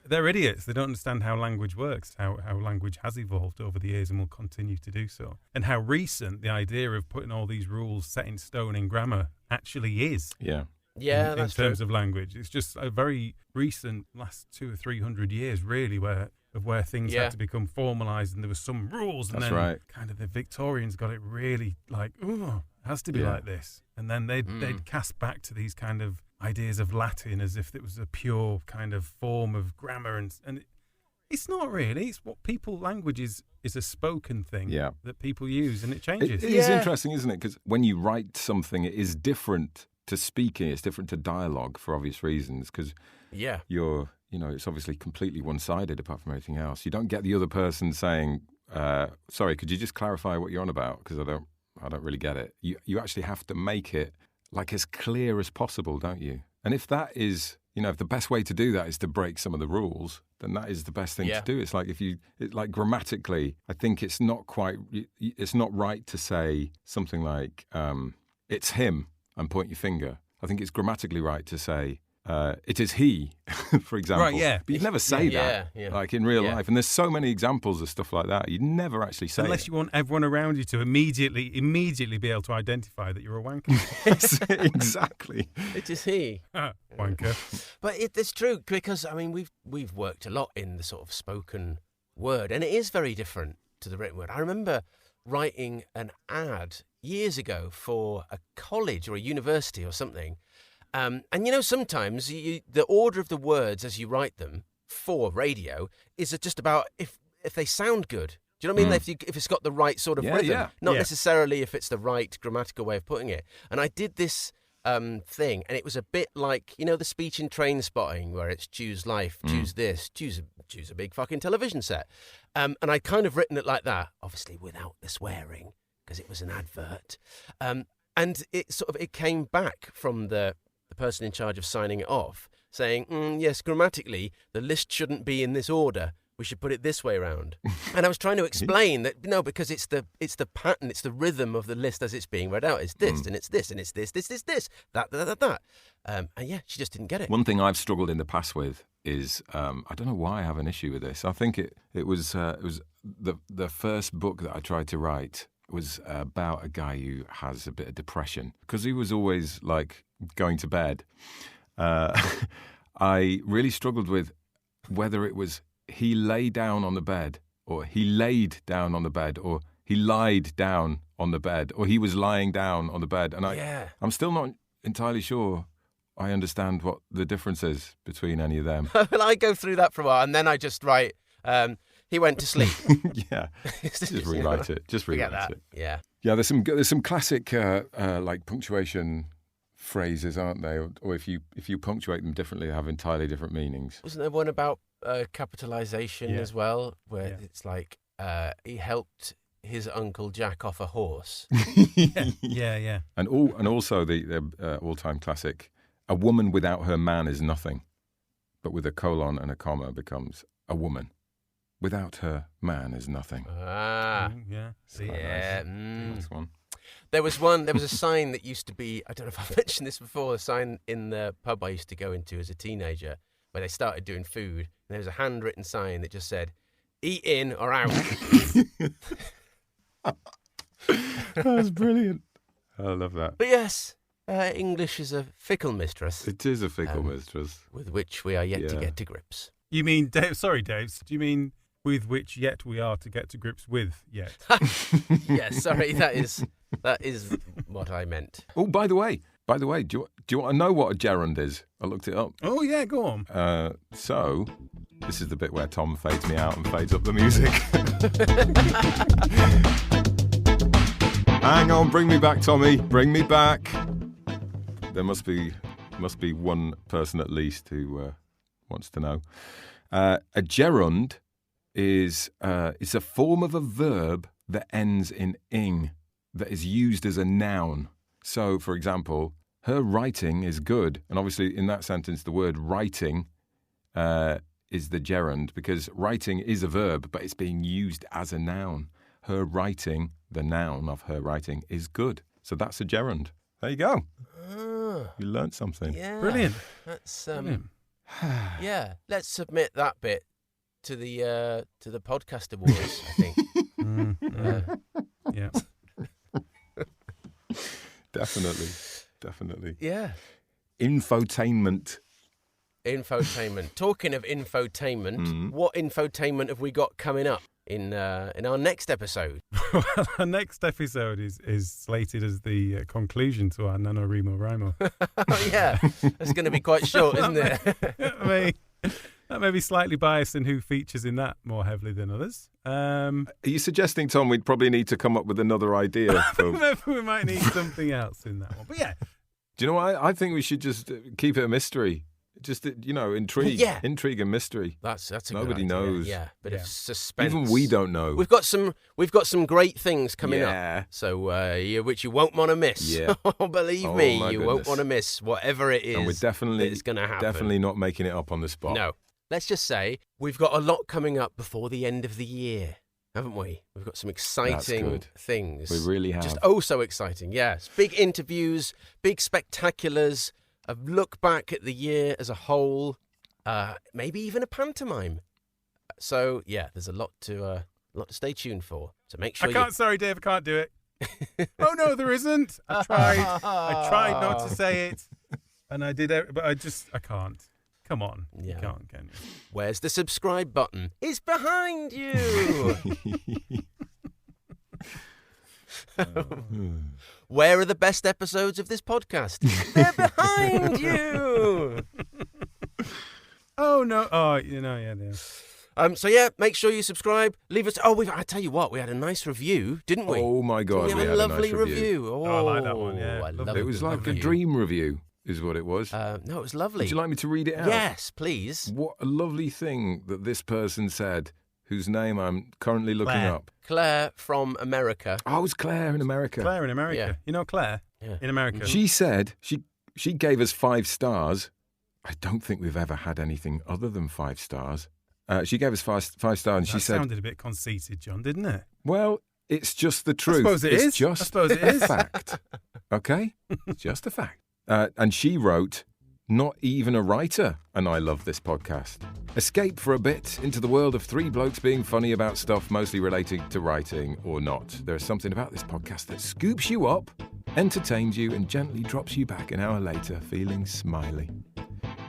They're idiots. They don't understand how language works, how language has evolved over the years and will continue to do so. And how recent the idea of putting all these rules set in stone in grammar actually is. Yeah. Yeah, in terms of language. It's just a very recent last 200 or 300 years, really, where things had to become formalised and there was some rules. And then kind of the Victorians got it really like, oh, it has to be like this. And then they'd cast back to these kind of ideas of Latin as if it was a pure kind of form of grammar. And it's not really. It's what language is a spoken thing that people use, and it changes. It is interesting, isn't it? Because when you write something, it is different to speaking. It's different to dialogue for obvious reasons, because you're it's obviously completely one-sided apart from everything else. You don't get the other person saying, sorry, could you just clarify what you're on about? Because I don't really get it. You actually have to make it like as clear as possible, don't you? And if that is, if the best way to do that is to break some of the rules, then that is the best thing to do. It's like like grammatically, I think it's not right to say something like, it's him, and point your finger. I think it's grammatically right to say, it is he, for example. Right, yeah. But you'd never say that, like in real life. And there's so many examples of stuff like that. You'd never actually say Unless you want everyone around you to immediately be able to identify that you're a wanker. Exactly. It is he. Wanker. But it's true, because, I mean, we've worked a lot in the sort of spoken word, and it is very different to the written word. I remember writing an ad years ago for a college or a university or something. And, sometimes the order of the words as you write them for radio is just about if they sound good. Do you know what I mean? If it's got the right sort of rhythm. Not necessarily if it's the right grammatical way of putting it. And I did this thing, and it was a bit like, the speech in Train Spotting, where it's choose life, choose this, choose a big fucking television set. And I'd kind of written it like that, obviously without the swearing, because it was an advert. And it came back from the person in charge of signing it off, saying, yes, grammatically, the list shouldn't be in this order. We should put it this way around. And I was trying to explain that, no, because it's the pattern, it's the rhythm of the list as it's being read out. It's this, and it's this, and it's this, that. And she just didn't get it. One thing I've struggled in the past with is, I don't know why I have an issue with this. I think it was the first book that I tried to write was about a guy who has a bit of depression, because he was always like going to bed. I really struggled with whether it was he lay down on the bed, or he laid down on the bed, or he lied down on the bed, or he was lying down on the bed. And I'm still not entirely sure I understand what the difference is between any of them. Well, I go through that for a while, and then I just write, he went to sleep. Yeah. Just rewrite it. Just rewrite it. Yeah. Yeah, there's some classic like punctuation phrases, aren't they? Or if you punctuate them differently, they have entirely different meanings. Wasn't there one about capitalization as well, where it's like he helped his Uncle Jack off a horse? Yeah. And also the all-time classic, a woman without her man is nothing, but with a colon and a comma becomes a woman. Without her man is nothing. Yeah. Nice one. There was a sign that used to be, I don't know if I've mentioned this before, a sign in the pub I used to go into as a teenager where they started doing food, and there was a handwritten sign that just said, eat in or out. That was brilliant. I love that. But yes, English is a fickle mistress. It is a fickle mistress. With which we are yet to get to grips. You mean, Dave? Sorry, Dave. Do you mean with which yet we are to get to grips with yet? Yes, sorry, that is what I meant. Oh, by the way, do you want to know what a gerund is? I looked it up. Oh yeah, go on. So this is the bit where Tom fades me out and fades up the music. Hang on, bring me back, Tommy. Bring me back. There must be one person at least who wants to know. A gerund is a form of a verb that ends in ing, that is used as a noun. So, for example, her writing is good. And obviously in that sentence, the word writing is the gerund, because writing is a verb, but it's being used as a noun. Her writing, the noun of her writing, is good. So that's a gerund. There you go. You learnt something. Yeah. Brilliant. That's yeah. Let's submit that bit to the podcast awards, I think. Yeah. Definitely. Yeah. Infotainment. Talking of infotainment, what infotainment have we got coming up in our next episode? Well, our next episode is slated as the conclusion to our NaNoWriMo. Oh, yeah. It's going to be quite short, isn't it? That may be slightly biased in who features in that more heavily than others. Are you suggesting, Tom, we'd probably need to come up with another idea? We might need something else in that one. But yeah. Do you know what? I think we should just keep it a mystery. Just, intrigue. Yeah. Intrigue and mystery. That's a Nobody good idea. knows. Yeah, bit of suspense. Even we don't know. We've got some great things coming up. So which you won't want to miss. Yeah. Believe me, you goodness. won't want to miss whatever it is. And we're it's going to happen. definitely not making it up on the spot. No. Let's just say we've got a lot coming up before the end of the year, haven't we? We've got some exciting things. We really have. Just so exciting. Yes. Big interviews, big spectaculars, a look back at the year as a whole. Maybe even a pantomime. So there's a lot to stay tuned for. So make sure. Sorry, Dave, I can't do it. Oh no, there isn't. I tried not to say it, and I did, but I can't. Come on, you can't, can you? Where's the subscribe button? It's behind you. Where are the best episodes of this podcast? They're behind you. Oh no! Oh, yeah, there. Make sure you subscribe. Leave us. I tell you what, we had a nice review, didn't we? Oh my God, we had a lovely review. Oh, I like that one. Yeah, I love it was like a dream review, is what it was. No, it was lovely. Would you like me to read it out? Yes, please. What a lovely thing that this person said, whose name I'm currently looking up. Claire from America. Oh, it was Claire in America. Claire in America. Yeah. You know Claire in America. She said she gave us 5 stars. I don't think we've ever had anything other than 5 stars. She gave us 5 stars, and she said, sounded a bit conceited, John, didn't it? "Well, it's just the truth. I suppose it is. Just I suppose it a is. fact. Okay, it's just a fact." And she wrote, "Not even a writer, and I love this podcast. Escape for a bit into the world of 3 blokes being funny about stuff mostly relating to writing or not. There's something about this podcast that scoops you up, entertains you, and gently drops you back an hour later feeling smiley."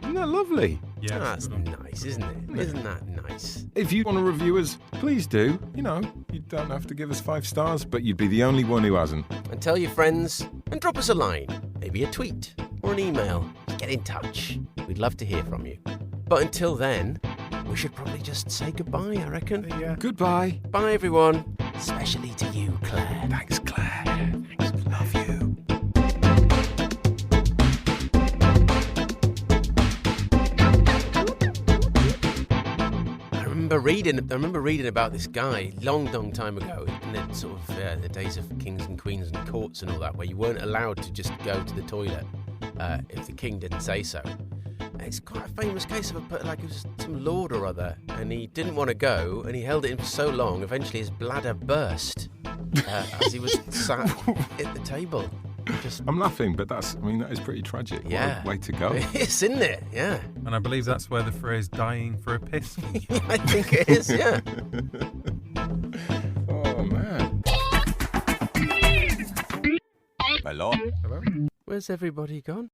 Isn't that lovely? Yeah, that's nice, isn't it? Isn't that nice? If you want to review us, please do. You don't have to give us 5 stars, but you'd be the only one who hasn't. And tell your friends, and drop us a line, maybe a tweet or an email. Get in touch. We'd love to hear from you. But until then, we should probably just say goodbye, I reckon. Yeah. Goodbye. Bye, everyone. Especially to you, Claire. Thanks, Claire. Thanks. Love you. I remember reading about this guy long time ago in the sort of the days of kings and queens and courts and all that, where you weren't allowed to just go to the toilet if the king didn't say so. It's quite a famous case of it was some lord or other, and he didn't want to go, and he held it in for so long, eventually his bladder burst as he was sat at the table. I'm laughing, but that is pretty tragic. Yeah. What a way to go. It is, isn't it? Yeah. And I believe that's where the phrase "dying for a piss" comes from. I think it is, yeah. Oh, man. Hello? Where's everybody gone?